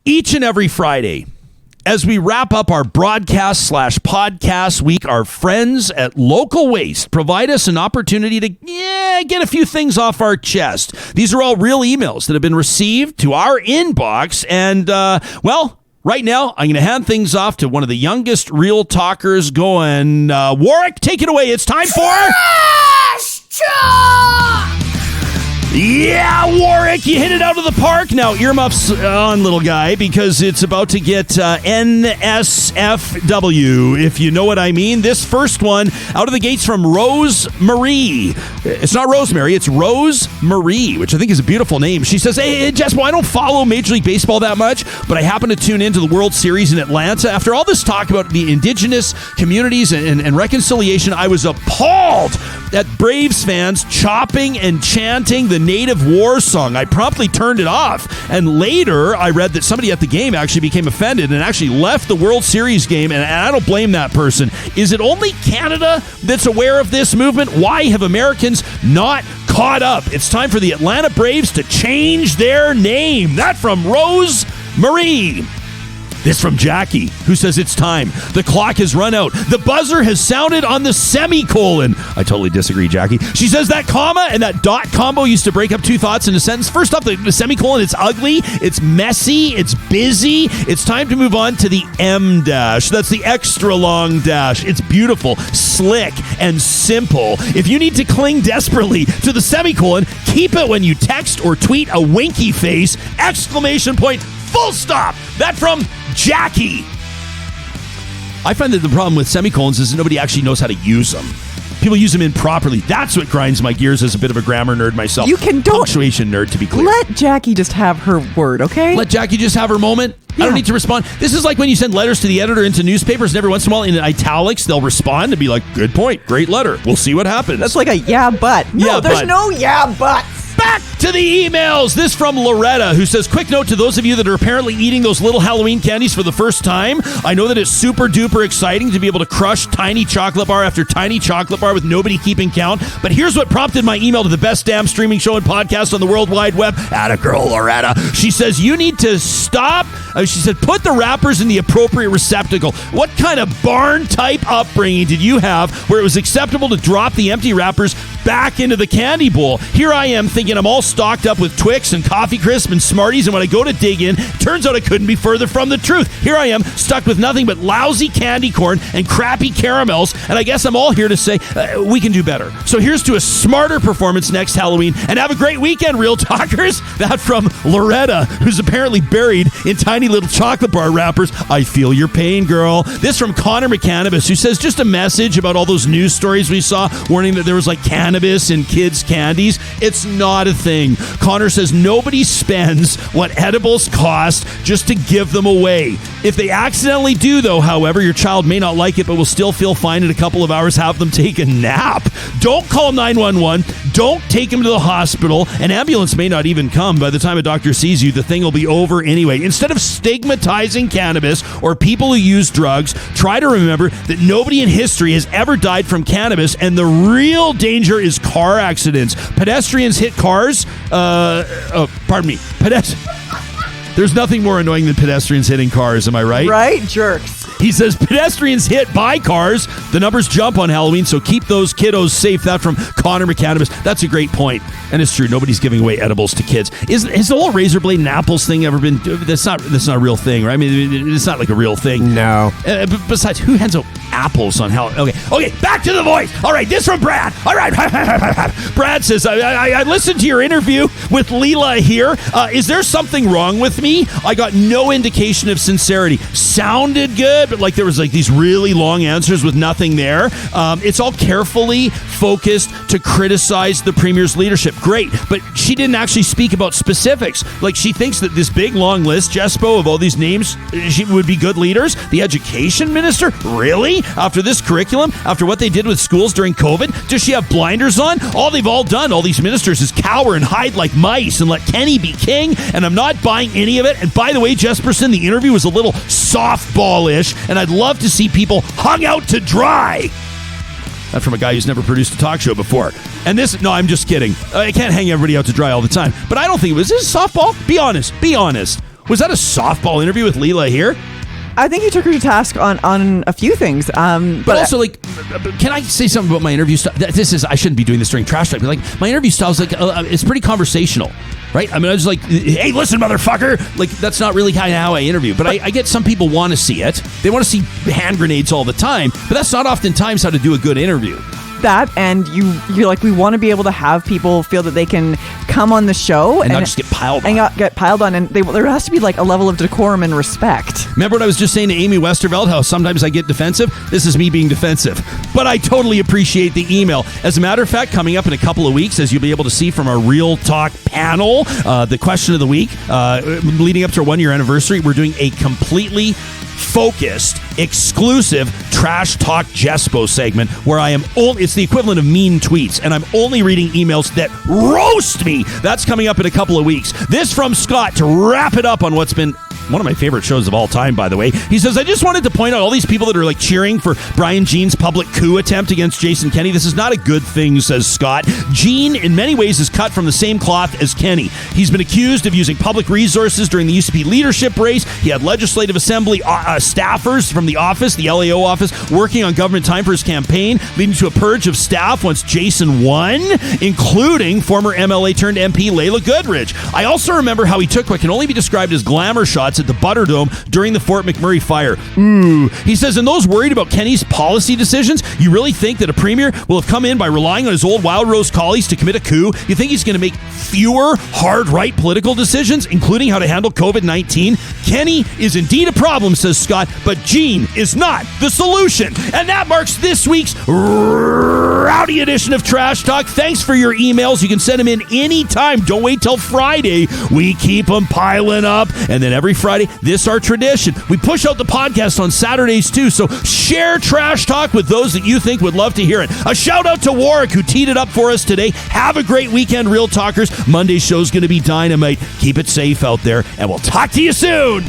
Each and every Friday, as we wrap up our broadcast/podcast week, our friends at Local Waste provide us an opportunity to get a few things off our chest. These are all real emails that have been received to our inbox. And, right now, I'm going to hand things off to one of the youngest real talkers going. Warwick, take it away. It's time for... Trash Talk! Yeah, Warwick, you hit it out of the park. Now, earmuffs on, little guy, because it's about to get NSFW, if you know what I mean. This first one out of the gates from Rose Marie. It's not Rosemary, it's Rose Marie, which I think is a beautiful name. She says, hey, Jessica, I don't follow Major League Baseball that much, but I happen to tune into the World Series in Atlanta. After all this talk about the indigenous communities and reconciliation, I was appalled at Braves fans chopping and chanting the Native War song. I promptly turned it off. And later, I read that somebody at the game actually became offended and actually left the World Series game, and I don't blame that person. Is it only Canada that's aware of this movement? Why have Americans not caught up? It's time for the Atlanta Braves to change their name. That from Rose Marie. This from Jackie, who says it's time. The clock has run out. The buzzer has sounded on the semicolon. I totally disagree, Jackie. She says that comma and that dot combo used to break up two thoughts in a sentence. First off, the semicolon, it's ugly, it's messy, it's busy. It's time to move on to the M dash. That's the extra long dash. It's beautiful, slick, and simple. If you need to cling desperately to the semicolon, keep it when you text or tweet a winky face, exclamation point, full stop. That from Jackie. I find that the problem with semicolons is that nobody actually knows how to use them. People use them improperly. That's what grinds my gears as a bit of a grammar nerd myself. You can don't punctuation nerd, to be clear. Let Jackie just have her word, okay? Let Jackie just have her moment. Yeah. I don't need to respond. This is like when you send letters to the editor into newspapers, and every once in a while in italics, they'll respond and be like, good point, great letter. We'll see what happens. That's like a yeah, but. No, yeah, there's but. no yeah, but. Back to the emails. This from Loretta, who says, quick note to those of you that are apparently eating those little Halloween candies for the first time. I know that it's super duper exciting to be able to crush tiny chocolate bar after tiny chocolate bar with nobody keeping count. But here's what prompted my email to the best damn streaming show and podcast on the World Wide Web. Atta girl, Loretta. She says, you need to stop. She said, put the wrappers in the appropriate receptacle. What kind of barn type upbringing did you have where it was acceptable to drop the empty wrappers back into the candy bowl? Here I am thinking I'm all stocked up with Twix and Coffee Crisp and Smarties, and when I go to dig in, turns out I couldn't be further from the truth. Here I am stuck with nothing but lousy candy corn and crappy caramels, and I guess I'm all here to say we can do better. So here's to a smarter performance next Halloween, and have a great weekend, Real Talkers. That from Loretta, who's apparently buried in tiny little chocolate bar wrappers. I feel your pain, girl. This from Connor McCannabis, who says just a message about all those news stories we saw warning that there was like cannabis in kids' candies. It's not a thing. Connor says nobody spends what edibles cost just to give them away. If they accidentally do, though, however, your child may not like it, but will still feel fine in a couple of hours. Have them take a nap. Don't call 911. Don't take them to the hospital. An ambulance may not even come. By the time a doctor sees you, the thing will be over anyway. Instead of stigmatizing cannabis or people who use drugs, try to remember that nobody in history has ever died from cannabis, and the real danger is car accidents. Pedestrians hit cars. There's nothing more annoying than pedestrians hitting cars, am I right? Right, jerks. He says pedestrians hit by cars. The numbers jump on Halloween, so keep those kiddos safe. That from Connor McCannabis. That's a great point. And it's true. Nobody's giving away edibles to kids. Has the whole razor blade and apples thing ever been... That's not a real thing, right? I mean, it's not like a real thing. No. Besides, who hands out apples on Halloween? Okay, back to the voice. All right, this from Brad. All right. Brad says, I listened to your interview with Leela here. Is there something wrong with me? I got no indication of sincerity. Sounded good, but like there was like these really long answers with nothing there. It's all carefully focused to criticize the Premier's leadership. Great, but she didn't actually speak about specifics. Like she thinks that this big long list, Jespo, of all these names she would be good leaders. The education minister? Really? After this curriculum? After what they did with schools during COVID? Does she have blinders on? All they've all done, all these ministers, is cower and hide like mice and let Kenny be king, and I'm not buying any of it. And by the way, Jesperson, the interview was a little softball-ish, and I'd love to see people hung out to dry. That from a guy who's never produced a talk show before. And this, no, I'm just kidding. I can't hang everybody out to dry all the time. But I don't think it was. Is this softball? Be honest. Was that a softball interview with Leela here? I think you took her to task on a few things. But also, like, can I say something about my interview style? I shouldn't be doing this during Trash Talk, but like, my interview style is like, it's pretty conversational, right? I mean, I was like, hey, listen, motherfucker. Like, that's not really kind of how I interview. But I get some people want to see it. They want to see hand grenades all the time. But that's not oftentimes how to do a good interview. That, and you're like, we want to be able to have people feel that they can come on the show and not just get piled on. And get piled on, and there has to be like a level of decorum and respect. Remember what I was just saying to Amy Westerveld, how sometimes I get defensive? This is me being defensive. But I totally appreciate the email. As a matter of fact, coming up in a couple of weeks, as you'll be able to see from our Real Talk panel, the question of the week, leading up to our 1-year anniversary, we're doing a completely focused, exclusive Trash Talk Jespo segment where I am it's the equivalent of mean tweets, and I'm only reading emails that roast me. That's coming up in a couple of weeks. This from Scott to wrap it up on what's been one of my favorite shows of all time, by the way. He says, I just wanted to point out all these people that are like cheering for Brian Jean's public coup attempt against Jason Kenney. This is not a good thing, says Scott. Jean, in many ways, is cut from the same cloth as Kenney. He's been accused of using public resources during the UCP leadership race. He had Legislative Assembly staffers from the office, the LAO office, working on government time for his campaign, leading to a purge of staff once Jason won, including former MLA turned MP Layla Goodridge. I also remember how he took what can only be described as glamour shots at the Butterdome during the Fort McMurray fire. Ooh. He says, and those worried about Kenney's policy decisions, you really think that a premier will have come in by relying on his old Wild Rose colleagues to commit a coup? You think he's going to make fewer hard right political decisions, including how to handle COVID-19? Kenney is indeed a problem, says Scott, but Jean is not the solution. And that marks this week's rowdy edition of Trash Talk. Thanks for your emails. You can send them in anytime. Don't wait till Friday. We keep them piling up. And then every Friday, this our tradition. We push out the podcast on Saturdays too, so share Trash Talk with those that you think would love to hear it. A shout out to Warwick, who teed it up for us today. Have a great weekend, Real Talkers. Monday's show's going to be dynamite. Keep it safe out there, and we'll talk to you soon.